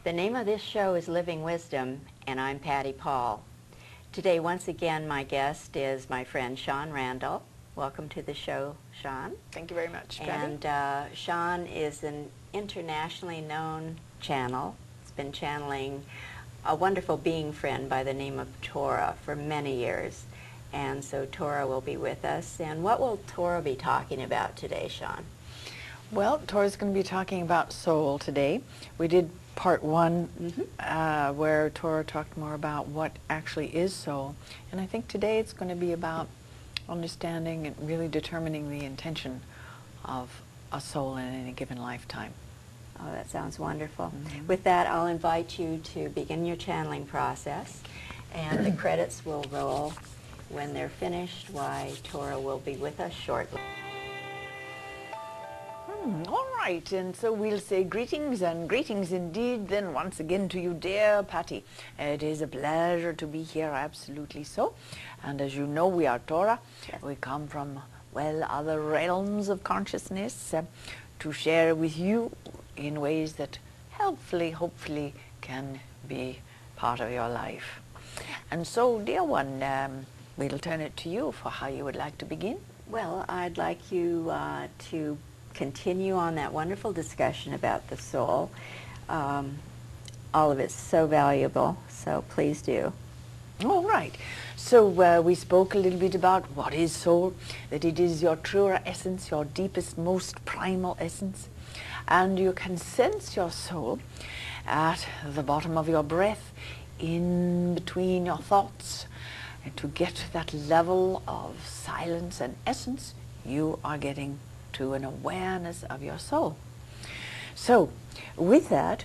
The name of this show is Living Wisdom, and I'm Patty Paul. Today, once again, my guest is my friend Sean Randall. Welcome to the show, Sean. Thank you very much, Patty. And Sean is an internationally known channel. He's been channeling a wonderful being friend by the name of Torah for many years. And so Torah will be with us. And what will Torah be talking about today, Sean? Well, Torah's going to be talking about soul today. We did part one where Torah talked more about what actually is soul. And I think today it's going to be about understanding and really determining the intention of a soul in any given lifetime. Oh, that sounds wonderful. With that, I'll invite you to begin your channeling process. And the credits will roll when they're finished. Why, Torah will be with us shortly. All right, and so we'll say greetings, and greetings indeed then once again to you, dear Patty. It is a pleasure to be here, absolutely so. And as you know, we are Torah. Yes. We come from, well, other realms of consciousness to share with you in ways that hopefully can be part of your life. And so, dear one, we'll turn it to you for how you would like to begin. Well, I'd like you to continue on that wonderful discussion about the soul. All of it's so valuable, so please do. All right. So we spoke a little bit about what is soul, that it is your truer essence, your deepest, most primal essence. And you can sense your soul at the bottom of your breath, in between your thoughts. And to get to that level of silence and essence, you are getting to an awareness of your soul. So with that,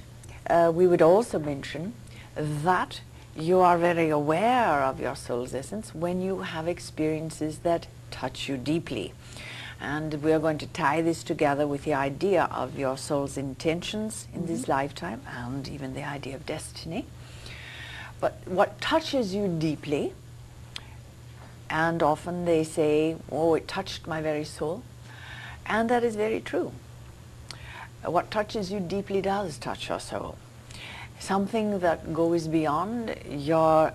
we would also mention that you are very aware of your soul's essence when you have experiences that touch you deeply. And we are going to tie this together with the idea of your soul's intentions in this lifetime, and even the idea of destiny. But what touches you deeply, and often they say, oh, it touched my very soul. And that is very true. What touches you deeply does touch your soul. Something that goes beyond your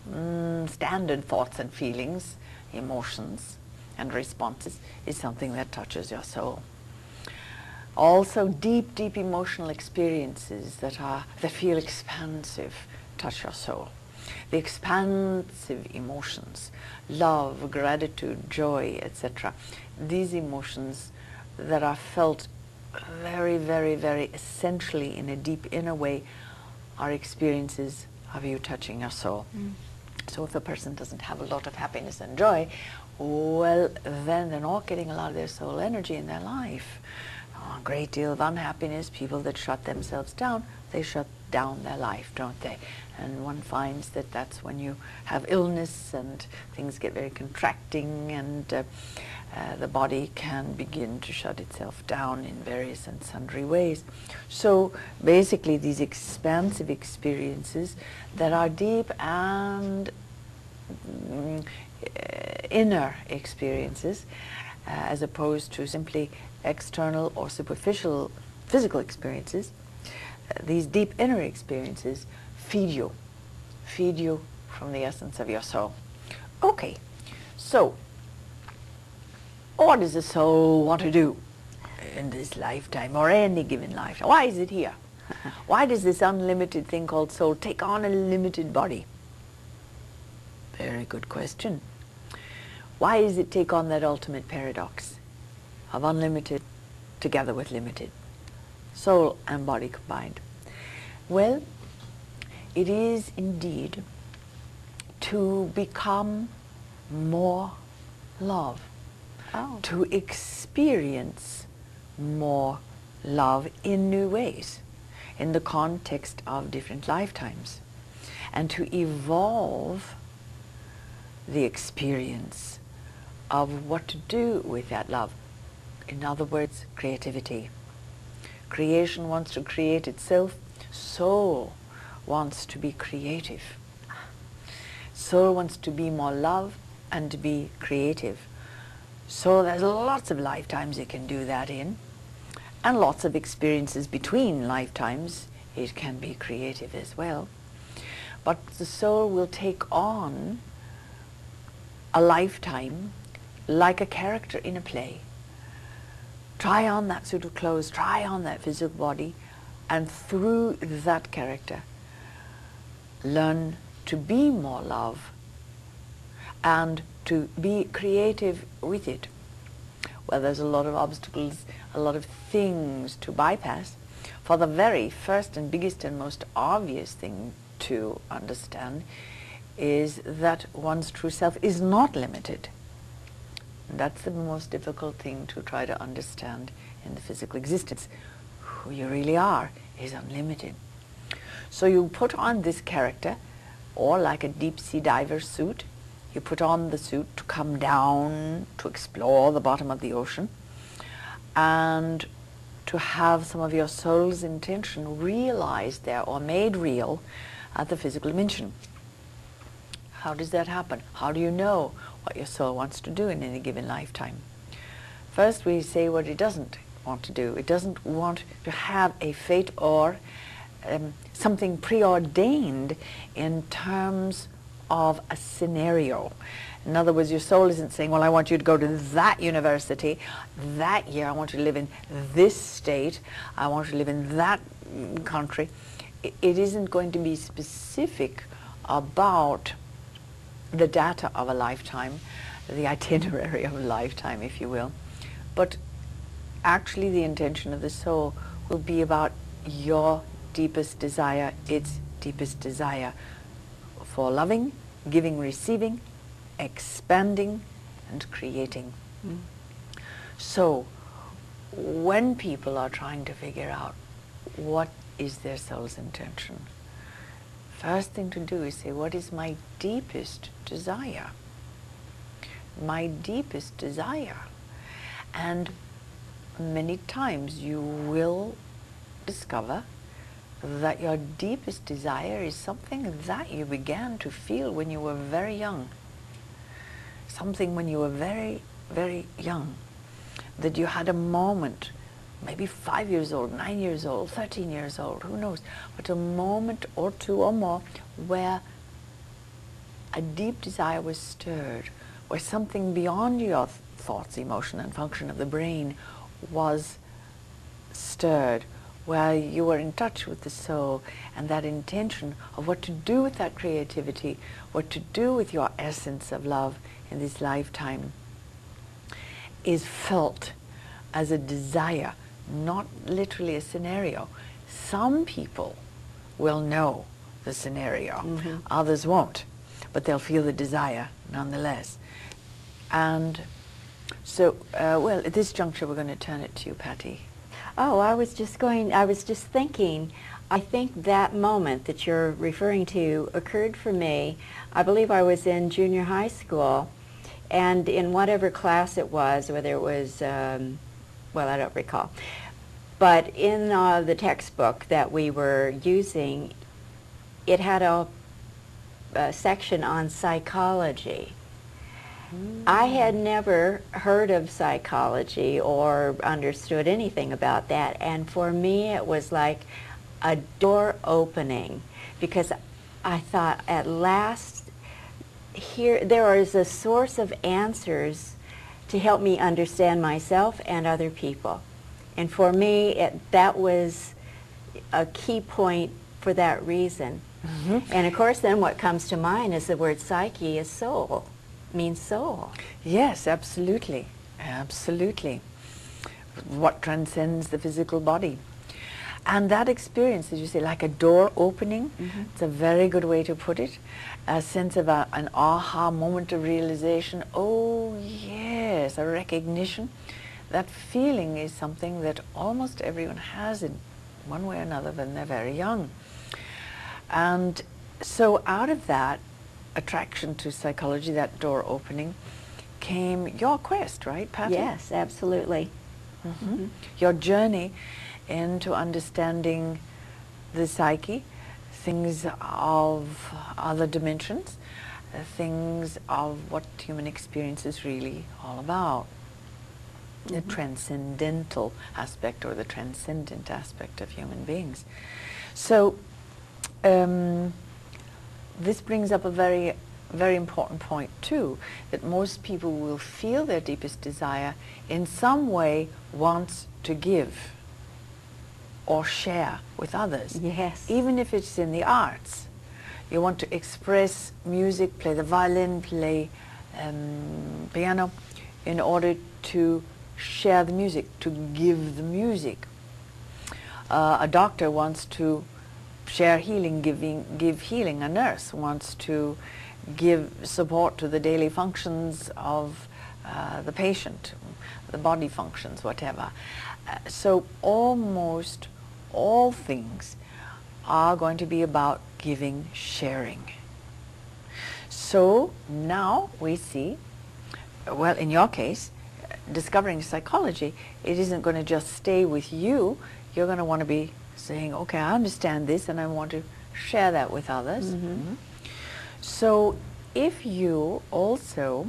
standard thoughts and feelings, emotions and responses is something that touches your soul. Also, deep emotional experiences that feel expansive touch your soul. The expansive emotions, love, gratitude, joy, etc. These emotions that are felt very essentially in a deep inner way are experiences of you touching your soul. So if a person doesn't have a lot of happiness and joy, well, then they're not getting a lot of their soul energy in their life. A great deal of unhappiness, people that shut themselves down, they shut down their life, don't they? And one finds that that's when you have illness and things get very contracting, and the body can begin to shut itself down in various and sundry ways. So basically these expansive experiences that are deep and inner experiences, as opposed to simply external or superficial physical experiences, these deep inner experiences feed you from the essence of your soul. Okay, so what does the soul want to do in this lifetime or any given lifetime? Why is it here? Why does this unlimited thing called soul take on a limited body? Very good question. Why does it take on that ultimate paradox of unlimited together with limited? Soul and body combined. Well, it is indeed to become more love, to experience more love in new ways, in the context of different lifetimes, and to evolve the experience of what to do with that love. In other words, creativity. Creation wants to create itself. Soul wants to be creative. Soul wants to be more love and to be creative. So there's lots of lifetimes you can do that in, and lots of experiences between lifetimes it can be creative as well. But the soul will take on a lifetime like a character in a play. Try on that suit of clothes, try on that physical body, and through that character, learn to be more love and to be creative with it. Well, there's a lot of obstacles, a lot of things to bypass. For the very first and biggest and most obvious thing to understand is that one's true self is not limited. That's the most difficult thing to try to understand in the physical existence. Who you really are is unlimited. So you put on this character, or like a deep-sea diver suit, you put on the suit to come down, to explore the bottom of the ocean, and to have some of your soul's intention realized there or made real at the physical dimension. How does that happen? How do you know what your soul wants to do in any given lifetime? First, we say what it doesn't want to do. It doesn't want to have a fate or something preordained in terms of a scenario. In other words, your soul isn't saying, well, I want you to go to that university that year, I want you to live in this state, I want you to live in that country. It isn't going to be specific about the data of a lifetime, the itinerary of a lifetime, if you will. But actually the intention of the soul will be about your deepest desire, its deepest desire for loving, giving, receiving, expanding, and creating. Mm. So when people are trying to figure out what is their soul's intention, first thing to do is say, what is my deepest desire? My deepest desire. And many times you will discover that your deepest desire is something that you began to feel when you were very young. Something when you were very, very young. That you had a moment, maybe 5 years old, 9 years old, 13 years old, who knows, but a moment or two or more where a deep desire was stirred, where something beyond your thoughts, emotion, and function of the brain was stirred, where you were in touch with the soul and that intention of what to do with that creativity, what to do with your essence of love in this lifetime, is felt as a desire, not literally a scenario. Some people will know the scenario, mm-hmm. Others won't, but they'll feel the desire nonetheless. And so, well, at this juncture we're going to turn it to you, Patty. Oh, I was just thinking, I think that moment that you're referring to occurred for me. I believe I was in junior high school, and in whatever class it was, whether it was, well, I don't recall, but in the textbook that we were using, it had a section on psychology. I had never heard of psychology or understood anything about that, and for me it was like a door opening, because I thought, at last, here there is a source of answers to help me understand myself and other people. And for me, that was a key point for that reason. Mm-hmm. And of course then what comes to mind is the word psyche is soul. Means soul. Yes, absolutely. Absolutely. What transcends the physical body. And that experience, as you say, like a door opening, mm-hmm. It's a very good way to put it. A sense of an aha moment of realization. Oh, yes, a recognition. That feeling is something that almost everyone has in one way or another when they're very young. And so out of that attraction to psychology, that door opening, came your quest, right, Patty? Yes, absolutely. Mm-hmm. Mm-hmm. Your journey into understanding the psyche, things of other dimensions, things of what human experience is really all about. Mm-hmm. The transcendental aspect or the transcendent aspect of human beings. So this brings up a very, very important point too, that most people will feel their deepest desire in some way wants to give or share with others. Yes. Even if it's in the arts. You want to express music, play the violin, play piano, in order to share the music, to give the music. A doctor wants to share healing, give healing. A nurse wants to give support to the daily functions of the patient, the body functions, whatever. So almost all things are going to be about giving, sharing. So now we see, well, in your case, discovering psychology, it isn't going to just stay with you. You're going to want to be saying, okay, I understand this and I want to share that with others. Mm-hmm. So if you also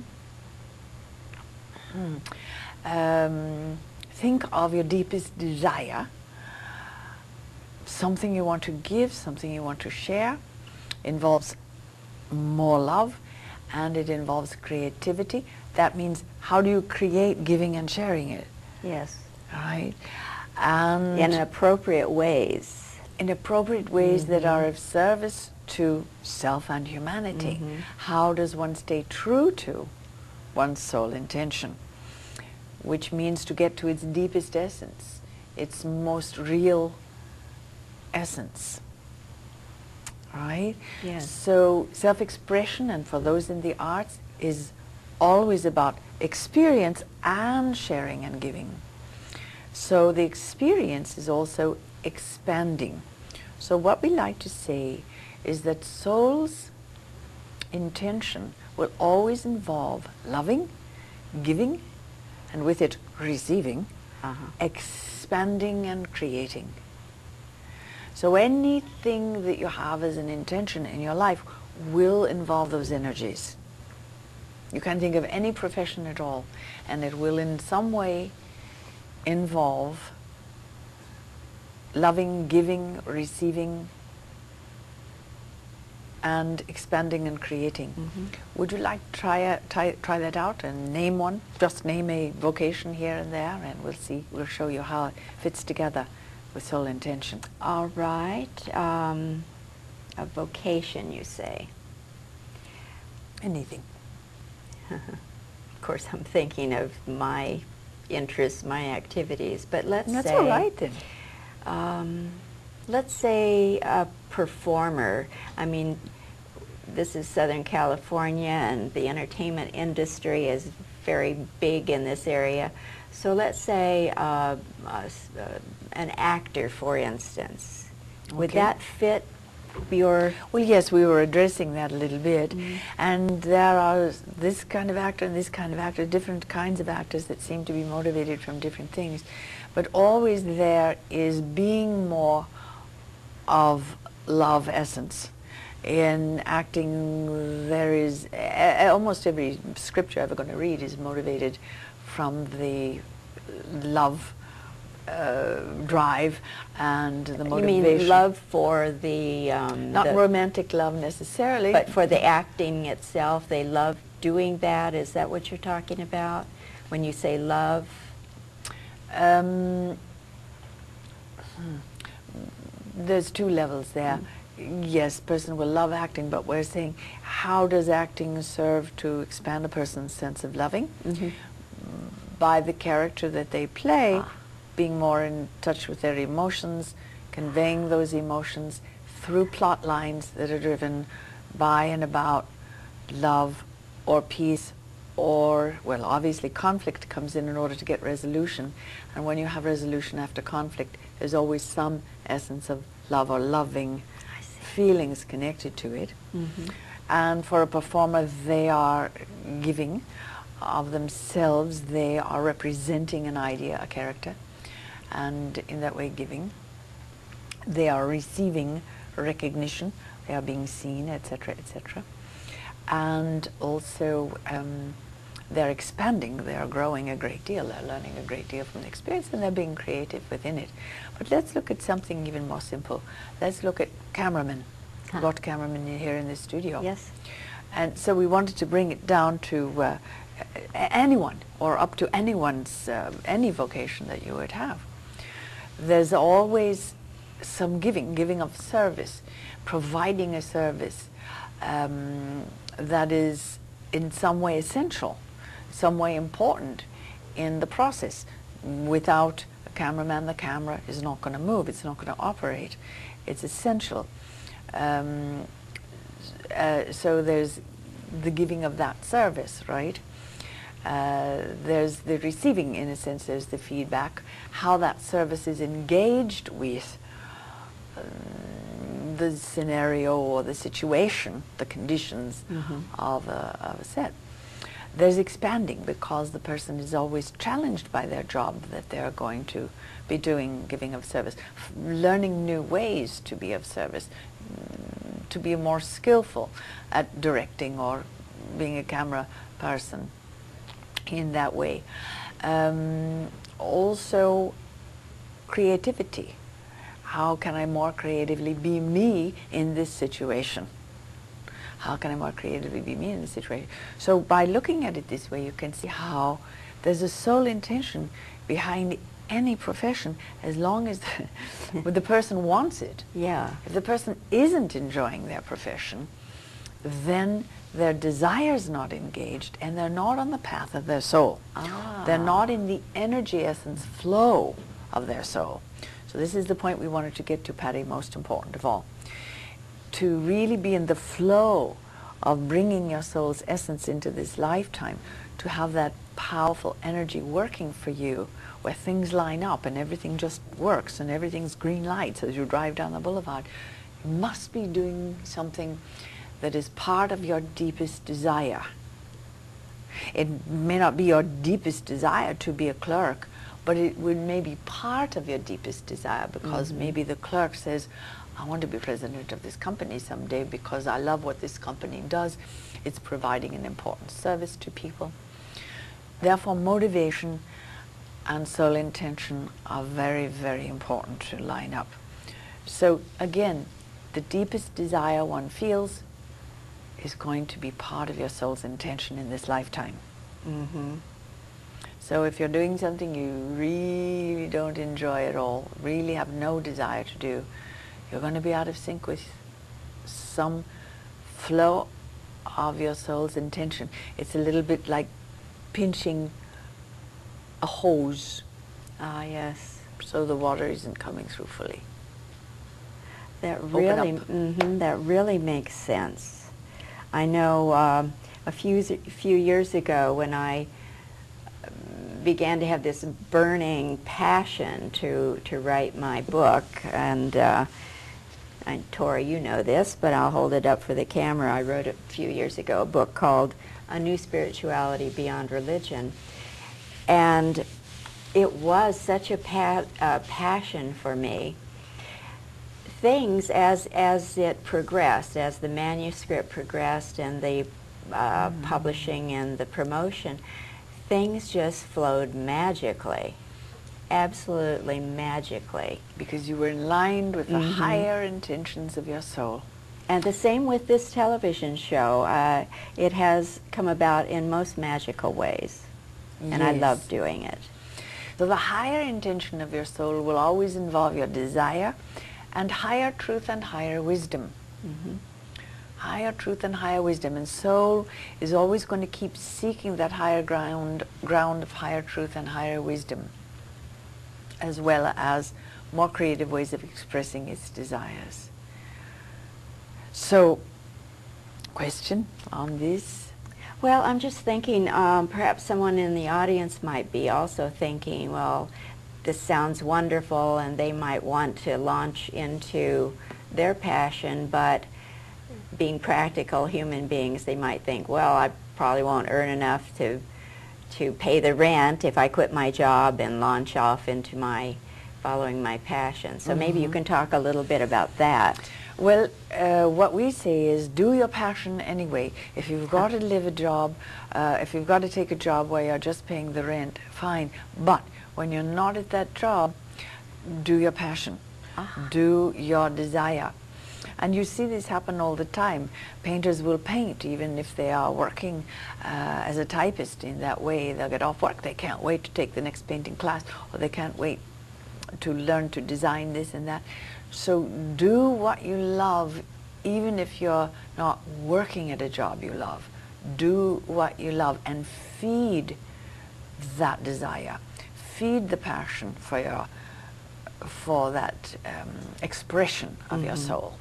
think of your deepest desire, something you want to give, something you want to share, involves more love, and it involves creativity. That means, how do you create giving and sharing it? Yes. Right? And in appropriate ways. In appropriate ways that are of service to self and humanity. How does one stay true to one's soul intention? Which means to get to its deepest essence, its most real essence. Right? Yes. So self-expression, and for those in the arts, is always about experience and sharing and giving. So the experience is also expanding. So what we like to say is that soul's intention will always involve loving, giving, and with it receiving, expanding and creating. So anything that you have as an intention in your life will involve those energies. You can think of any profession at all, and it will in some way involve loving, giving, receiving, and expanding and creating. Would you like to try that out and name one? Just name a vocation here and there, and we'll show you how it fits together with soul intention. All right. A vocation, you say? Anything. Of course, I'm thinking of my interests, my activities, but let's That's say... all right then. Let's say a performer. I mean, this is Southern California, and the entertainment industry is very big in this area. So let's say an actor, for instance. Would that fit your... Well, yes, we were addressing that a little bit. And there are this kind of actor and this kind of actor, different kinds of actors that seem to be motivated from different things. But always there is being more of love essence. In acting, there is almost every script you're ever going to read is motivated from the love drive and the motivation. You mean love for the... not romantic love necessarily. But for the acting itself, they love doing that? Is that what you're talking about when you say love? There's two levels there. Yes, person will love acting, but we're saying, how does acting serve to expand a person's sense of loving? By the character that they play, being more in touch with their emotions, conveying those emotions through plot lines that are driven by and about love or peace, or, well, obviously conflict comes in order to get resolution. And when you have resolution after conflict, there's always some essence of love or loving feelings connected to it. And for a performer, they are giving of themselves. They are representing an idea, a character, and in that way giving. They are receiving recognition. They are being seen, etc., etc. And also they're expanding, they're growing a great deal, they're learning a great deal from the experience, and they're being creative within it. But let's look at something even more simple. Let's look at cameramen. We've got cameramen here in the studio. Yes. And so we wanted to bring it down to anyone, or up to anyone's, any vocation that you would have. There's always some giving of service, providing a service that is in some way essential, some way important in the process. Without a cameraman, the camera is not going to move, it's not going to operate. It's essential. So there's the giving of that service, right? There's the receiving, in a sense, there's the feedback, how that service is engaged with the scenario or the situation, the conditions of a set. There's expanding, because the person is always challenged by their job that they're going to be doing, giving of service, learning new ways to be of service, to be more skillful at directing or being a camera person in that way. Also, creativity. How can I more creatively be me in this situation? How can I more creatively be me in this situation? So by looking at it this way, you can see how there's a soul intention behind any profession, as long as the person wants it. Yeah. If the person isn't enjoying their profession, then their desire's not engaged, and they're not on the path of their soul. They're not in the energy essence flow of their soul. So this is the point we wanted to get to, Patty, most important of all. To really be in the flow of bringing your soul's essence into this lifetime, to have that powerful energy working for you, where things line up and everything just works and everything's green lights as you drive down the boulevard. You must be doing something that is part of your deepest desire. It may not be your deepest desire to be a clerk, but it would maybe part of your deepest desire, because maybe the clerk says, I want to be president of this company someday because I love what this company does. It's providing an important service to people. Therefore, motivation and soul intention are very, very important to line up. So again, the deepest desire one feels is going to be part of your soul's intention in this lifetime. So if you're doing something you really don't enjoy at all, really have no desire to do, you're going to be out of sync with some flow of your soul's intention. It's a little bit like pinching a hose. Yes. So the water isn't coming through fully. That Open really makes sense. I know a few years ago, when I began to have this burning passion to write my book, and Torah, you know this, but I'll hold it up for the camera. I wrote a few years ago a book called A New Spirituality Beyond Religion, and it was such a passion for me. Things, as it progressed, as the manuscript progressed and the publishing and the promotion, things just flowed magically, absolutely magically. Because you were in line with the higher intentions of your soul. And the same with this television show. It has come about in most magical ways, and I love doing it. So the higher intention of your soul will always involve your desire and higher truth and higher wisdom. Higher truth and higher wisdom. And soul is always going to keep seeking that higher ground of higher truth and higher wisdom, as well as more creative ways of expressing its desires. So, question on this? Well, I'm just thinking, perhaps someone in the audience might be also thinking, well, this sounds wonderful, and they might want to launch into their passion, but being practical human beings, they might think, well, I probably won't earn enough to pay the rent if I quit my job and launch off into following my passion. So maybe you can talk a little bit about that. Well, what we say is do your passion anyway. If you've got to live a job, if you've got to take a job where you're just paying the rent, fine. But when you're not at that job, do your passion. Do your desire. And you see this happen all the time. Painters will paint even if they are working as a typist in that way. They'll get off work. They can't wait to take the next painting class, or they can't wait to learn to design this and that. So do what you love even if you're not working at a job you love. Do what you love and feed that desire. Feed the passion for that expression of your soul.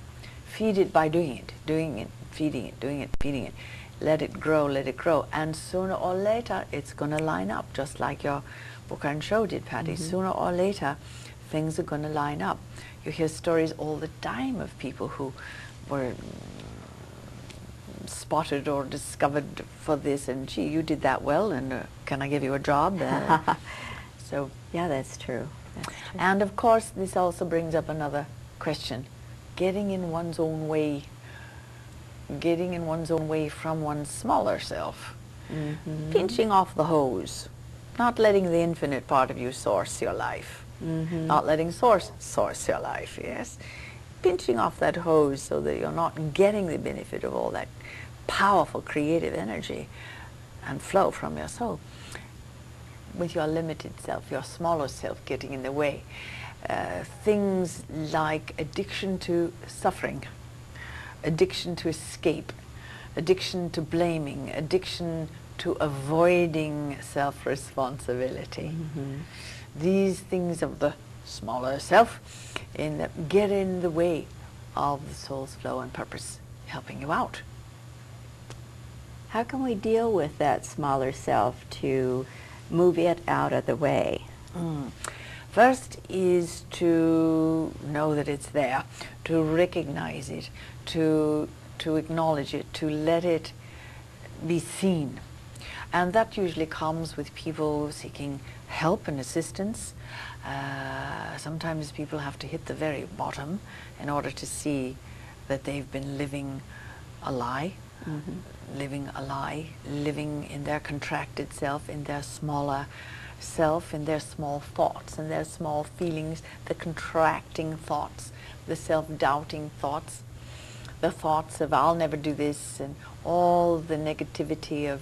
Feed it by doing it, feeding it, doing it, feeding it. Let it grow, and sooner or later it's going to line up, just like your book and show did, Patty. Sooner or later things are going to line up. You hear stories all the time of people who were spotted or discovered for this, and gee, you did that well, and can I give you a job? So yeah, that's true. And of course, this also brings up another question. Getting in one's own way from one's smaller self. Pinching off the hose. Not letting the infinite part of you source your life. Not letting source your life, yes. Pinching off that hose so that you're not getting the benefit of all that powerful creative energy and flow from your soul. With your limited self, your smaller self getting in the way. Things like addiction to suffering, addiction to escape, addiction to blaming, addiction to avoiding self-responsibility. These things of the smaller self get in the way of the soul's flow and purpose, helping you out. How can we deal with that smaller self to move it out of the way? First is to know that it's there, to recognize it, to acknowledge it, to let it be seen. And that usually comes with people seeking help and assistance. Sometimes people have to hit the very bottom in order to see that they've been living a lie, living in their contracted self, in their smaller self, in their small thoughts, in their small feelings, the contracting thoughts, the self-doubting thoughts, the thoughts of I'll never do this, and all the negativity of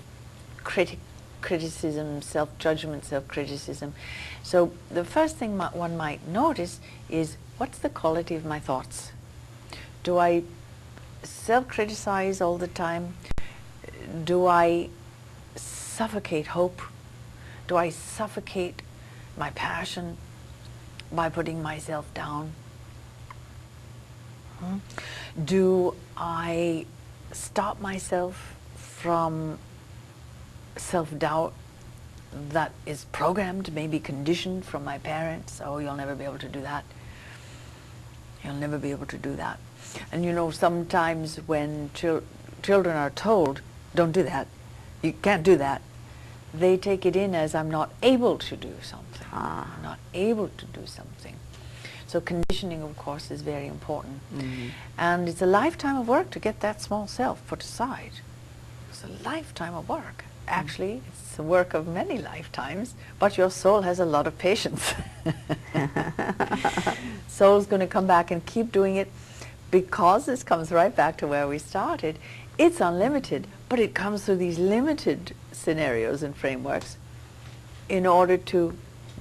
criticism, self-judgment, self-criticism. So the first thing one might notice is, what's the quality of my thoughts? Do I self-criticize all the time? Do I suffocate hope? Do I suffocate my passion by putting myself down? Do I stop myself from self-doubt that is programmed, maybe conditioned from my parents? Oh, you'll never be able to do that. You'll never be able to do that. And you know, sometimes when children are told, don't do that, you can't do that, they take it in as I'm not able to do something. I'm not able to do something. So conditioning, of course, is very important. And it's a lifetime of work to get that small self put aside. It's a lifetime of work. Actually, it's a work of many lifetimes, but your soul has a lot of patience. Soul's going to come back and keep doing it, because this comes right back to where we started. It's unlimited, but it comes through these limited scenarios and frameworks in order to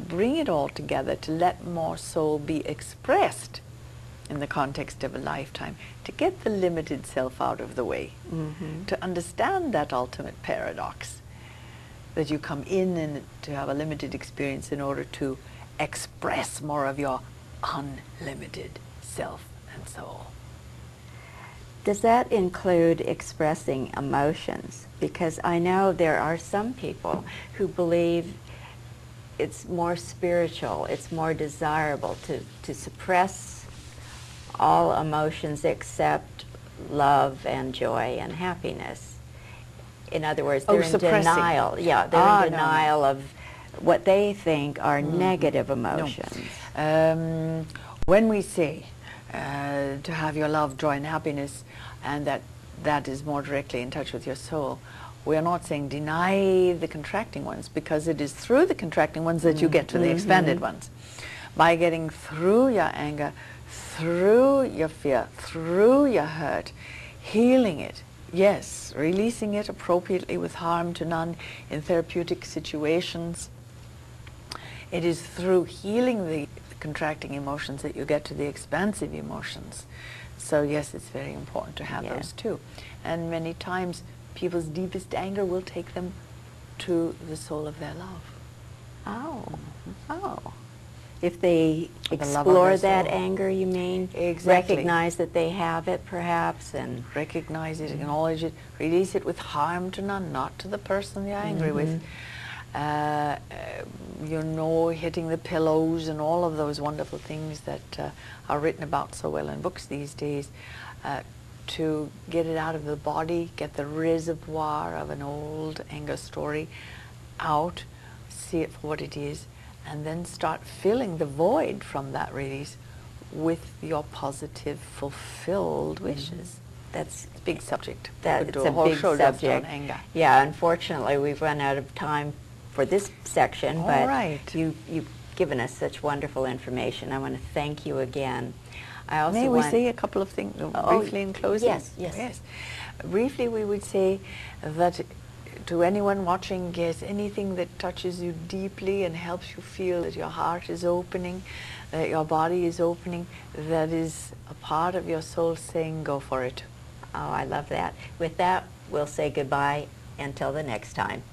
bring it all together, to let more soul be expressed in the context of a lifetime, to get the limited self out of the way, to understand that ultimate paradox, that you come in and to have a limited experience in order to express more of your unlimited self and soul. Does that include expressing emotions? Because I know there are some people who believe it's more spiritual, it's more desirable to suppress all emotions except love and joy and happiness. In other words, they're in denial. Yeah, they're in denial of what they think are negative emotions. When we say to have your love, joy, and happiness, and that is more directly in touch with your soul. We are not saying deny the contracting ones, because it is through the contracting ones that you get to the expanded ones. By getting through your anger, through your fear, through your hurt, healing it, yes, releasing it appropriately with harm to none in therapeutic situations. It is through healing the contracting emotions that you get to the expansive emotions. So yes, it's very important to have those too. And many times people's deepest anger will take them to the soul of their love. Oh, oh. If they The love of explore their that soul. anger, you mean? Exactly. Recognize that they have it, perhaps, and Recognize it, acknowledge it, release it with harm to none, not to the person you're angry with. You know, hitting the pillows and all of those wonderful things that are written about so well in books these days, to get it out of the body, get the reservoir of an old anger story out, see it for what it is, and then start filling the void from that release with your positive, fulfilled wishes. that's It's a big subject. that. Could It's do a whole big show just subject. on anger. Yeah, unfortunately, we've run out of time for this section, All but right. you've given us such wonderful information. I want to thank you again. I also May we want say a couple of things briefly in closing? Yes. Briefly, we would say that to anyone watching, yes, anything that touches you deeply and helps you feel that your heart is opening, that your body is opening, that is a part of your soul saying, go for it. Oh, I love that. With that, we'll say goodbye until the next time.